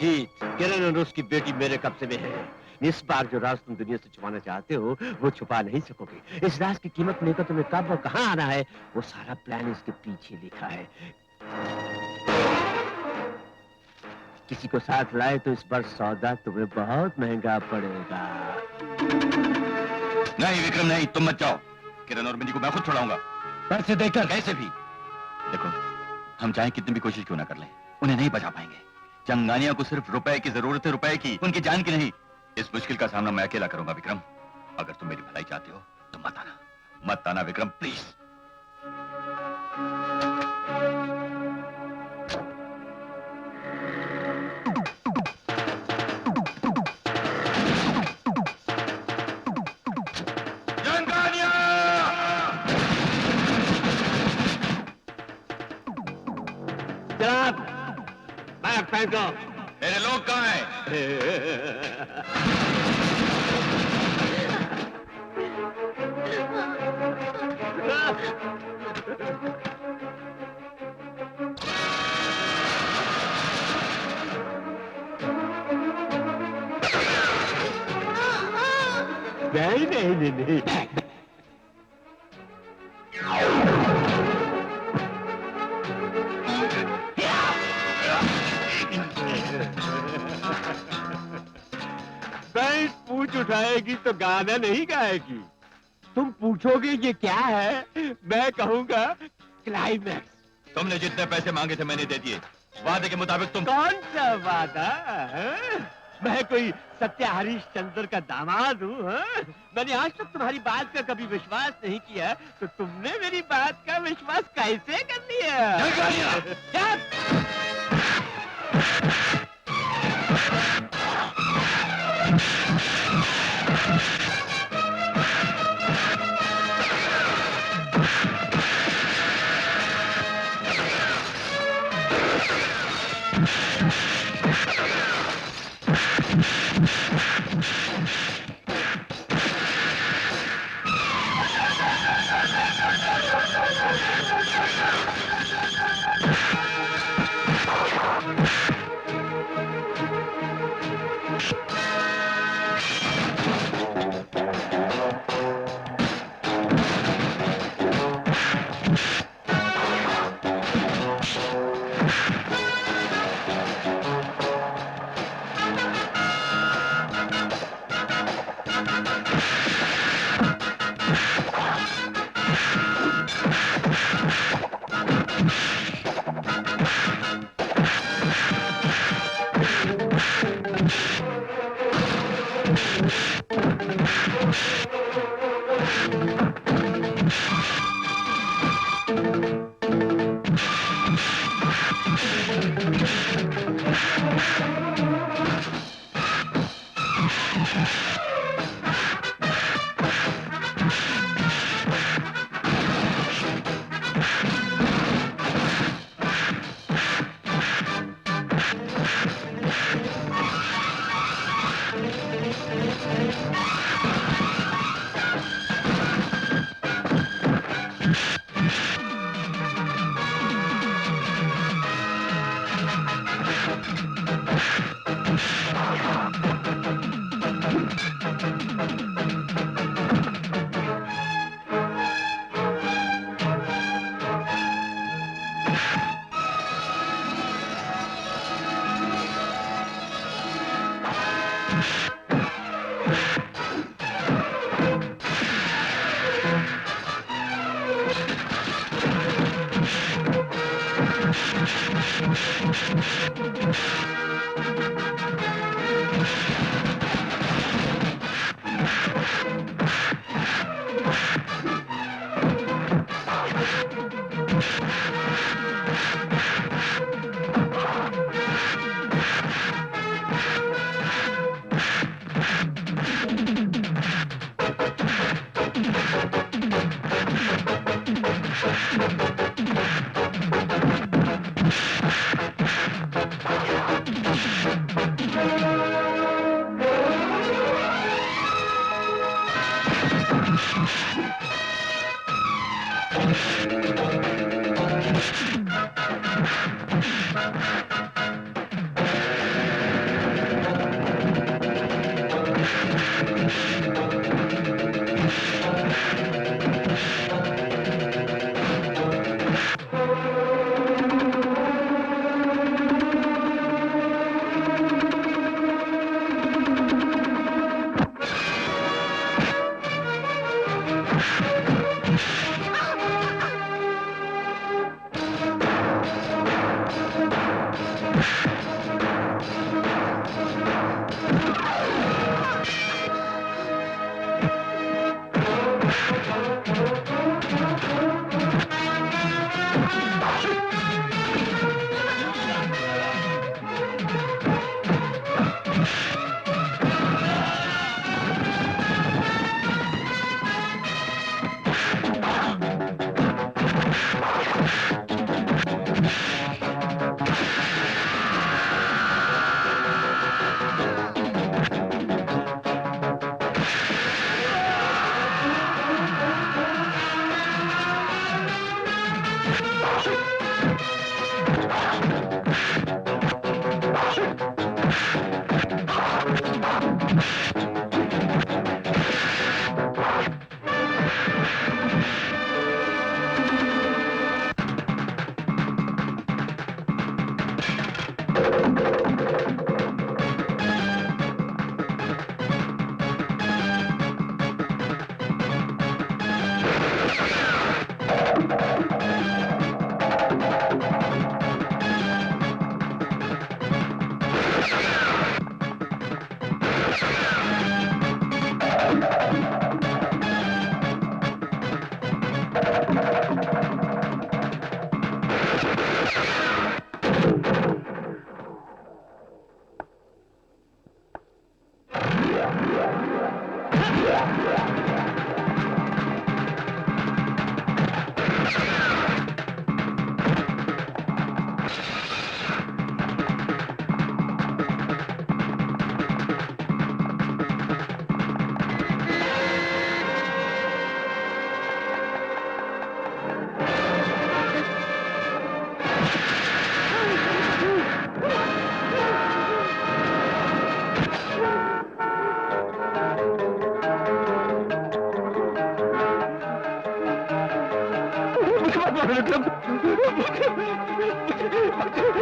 अजीत, किरण और उसकी बेटी मेरे कब्जे में है। इस बार जो राज तुम दुनिया से छुपाना चाहते हो वो छुपा नहीं सकोगे। इस राज की कीमत लेकर तुम्हें कब और कहां आना है वो सारा प्लान इसके पीछे लिखा है। किसी को साथ लाए तो इस बार सौदा तुम्हें बहुत महंगा पड़ेगा। नहीं विक्रम नहीं, तुम मत जाओ। किरण और मिनी को मैं खुद छुड़ाऊंगा। पैसे देकर? कैसे भी। देखो, हम चाहे कितनी भी कोशिश क्यों ना कर लें, उन्हें नहीं बचा पाएंगे। चंगानिया को सिर्फ रुपए की जरूरत है, रुपए की, उनकी जान की नहीं। इस मुश्किल का सामना मैं अकेला करूंगा विक्रम। अगर तुम मेरी भलाई चाहते हो तो मत आना विक्रम, प्लीज। जनाब, बैग फेंको। मेरे लोग कहाँ हैं? नहीं। बैंड पूछ उठाएगी तो गाना नहीं गाएगी। तुम पूछोगे ये क्या है, मैं कहूँगा क्लाइमैक्स। तुमने जितने पैसे मांगे थे मैंने दे दिए। वादे के मुताबिक तुम। कौन सा वादा है? मैं कोई सत्य हरिश्चंद्र का दामाद हूँ? मैंने आज तक तुम्हारी बात का कभी विश्वास नहीं किया, तो तुमने मेरी बात का विश्वास कैसे कर लिया?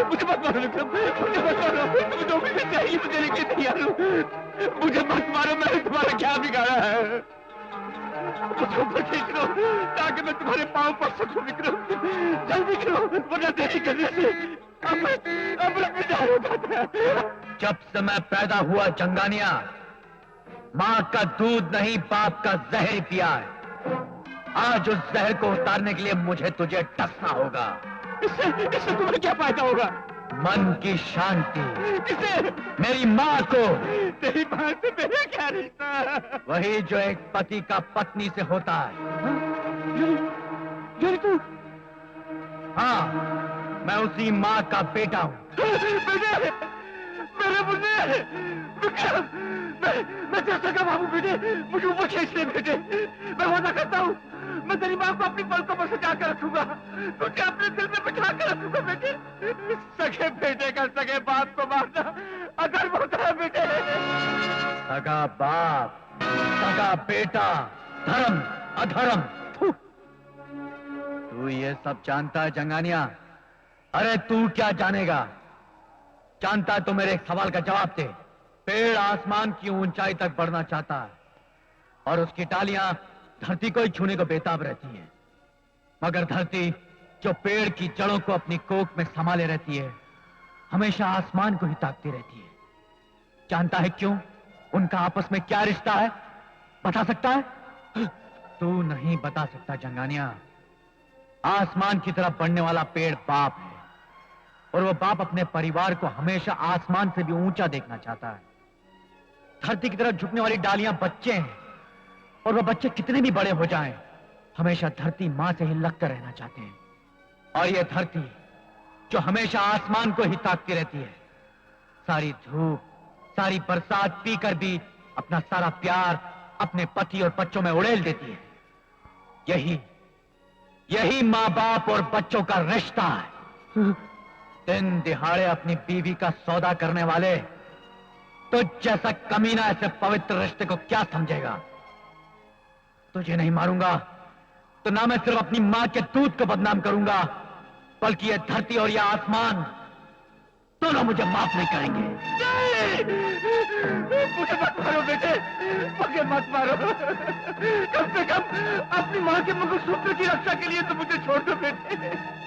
मुझे मत मारो विक्रम, मुझे मत मारो, तुम जो भी मैं चाहिए मुझे लेके तैयार हूँ। मुझे मत मारो, मैंने तुम्हारा क्या बिगाड़ा है? मुझे ऊपर खींच लो ताकि मैं तुम्हारे पाँव पड़ सकूं विक्रम। जल्दी करो वरना देरी करने से अमृत विचार हो जाता है। जब से मैं पैदा हुआ जंगानिया, माँ का दूध नहीं बाप का जहर पिया है। आज उस जहर को उतारने के लिए मुझे तुझे डसना होगा। इससे तुम्हें क्या फायदा होगा? मन की शांति। किसे? मेरी माँ को। तेरी माँ से मेरा क्या रिश्ता? वही जो एक पति का पत्नी से होता है। ये तू? हाँ, मैं उसी माँ का बेटा हूँ। मेरे मुन्ने, विक्रम, मैं तेरे सगा बाबू बेटे, मुझे ऊपर खींच ले बेटे। मैं वादा करता हूँ, मैं तेरी माँ को अपनी पलकों पर सजा कर रखूंगा, तुझे अपने दिल में बिठा कर रखूंगा बेटे। सगे बेटे का सगे बाप को मारना अधर्म होता है बेटे। सगा बाप, सगा बेटा, धर्म अधर्म। तू ये सब जानता है जंगानिया? अरे तू क्या जानेगा? जानता है तो मेरे एक सवाल का जवाब दे। पेड़ आसमान की ऊंचाई तक बढ़ना चाहता है और उसकी डालियां धरती को ही छूने को बेताब रहती हैं, मगर धरती जो पेड़ की जड़ों को अपनी कोख में संभाले रहती है, हमेशा आसमान को ही ताकती रहती है। जानता है क्यों? उनका आपस में क्या रिश्ता है? बता सकता है? तू नहीं बता सकता जंगानिया। आसमान की तरफ बढ़ने वाला पेड़ बाप है और वो बाप अपने परिवार को हमेशा आसमान से भी ऊंचा देखना चाहता है। धरती की तरफ झुकने वाली डालियां बच्चे हैं और वो बच्चे कितने भी बड़े हो जाएं, हमेशा धरती मां से ही लगकर रहना चाहते हैं। और ये धरती जो हमेशा आसमान को ही ताकती रहती है, सारी धूप, सारी बरसात पीकर भी अपना सारा प्यार अपने पति और बच्चों में उड़ेल देती है। यही माँ बाप और बच्चों का रिश्ता है। दिन दिहाड़े अपनी बीवी का सौदा करने वाले तुझ जैसा कमीना ऐसे पवित्र रिश्ते को क्या समझेगा? तुझे नहीं मारूंगा तो ना मैं सिर्फ अपनी मां के दूध को बदनाम करूंगा, बल्कि ये धरती और यह आसमान दोनों मुझे माफ नहीं करेंगे। मुझे मत मारो बेटे, मुझे मत मारो। कम से कम अपनी मां के मंगलसूत्र की रक्षा के लिए तो मुझे छोड़ दो बेटे।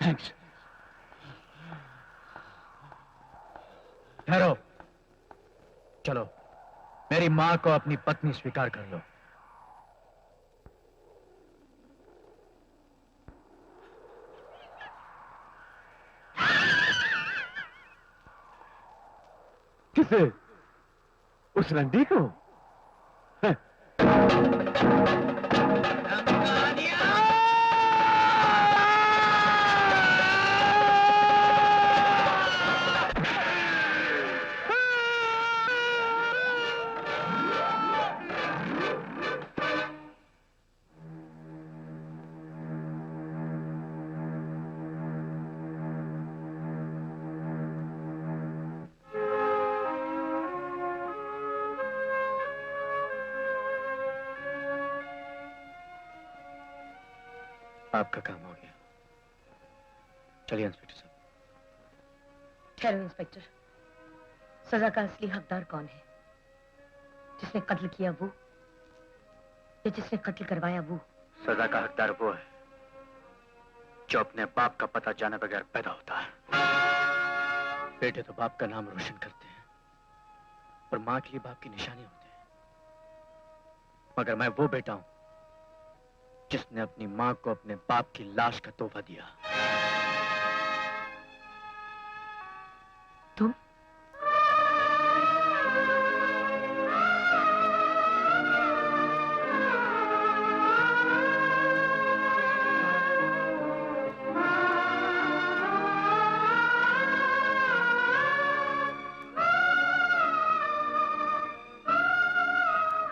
थैंक्स। ठहरो, चलो मेरी मां को अपनी पत्नी स्वीकार कर लो। किसे? उस रंडी को? हैं? आपका काम हो गया। चलिए इंस्पेक्टर साहब। ठहरो इंस्पेक्टर, सजा का असली हकदार कौन है? जिसने कत्ल किया वो, या जिसने कत्ल करवाया वो? सजा का हकदार वो है जो अपने बाप का पता जाने बगैर पैदा होता है। बेटे तो बाप का नाम रोशन करते हैं और मां के लिए बाप की निशानी होते हैं, मगर मैं वो बेटा हूं जिसने अपनी मां को अपने बाप की लाश का तोहफा दिया। तुम?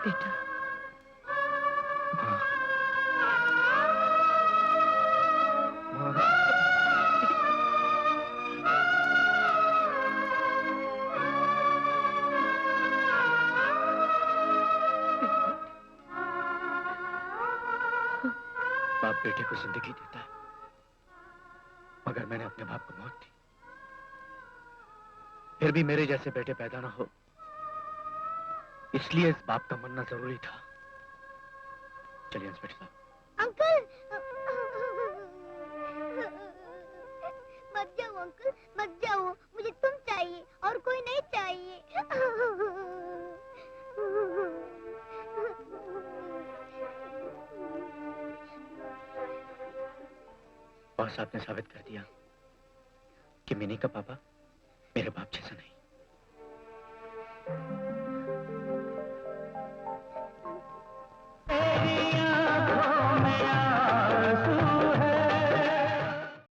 बेटा, बाप बेटे को जिंदगी देता है, मगर मैंने अपने बाप को मौत दी। फिर भी मेरे जैसे बेटे पैदा ना हो, इसलिए इस बाप का मरना जरूरी था। चलिए इंस्पेक्टर साहब। अंकल, मत जाओ अंकल, मत जाओ। मुझे तुम चाहिए और कोई नहीं चाहिए। बॉस, आपने साबित कर दिया कि मिनी का पापा मेरे बाप जैसा नहीं।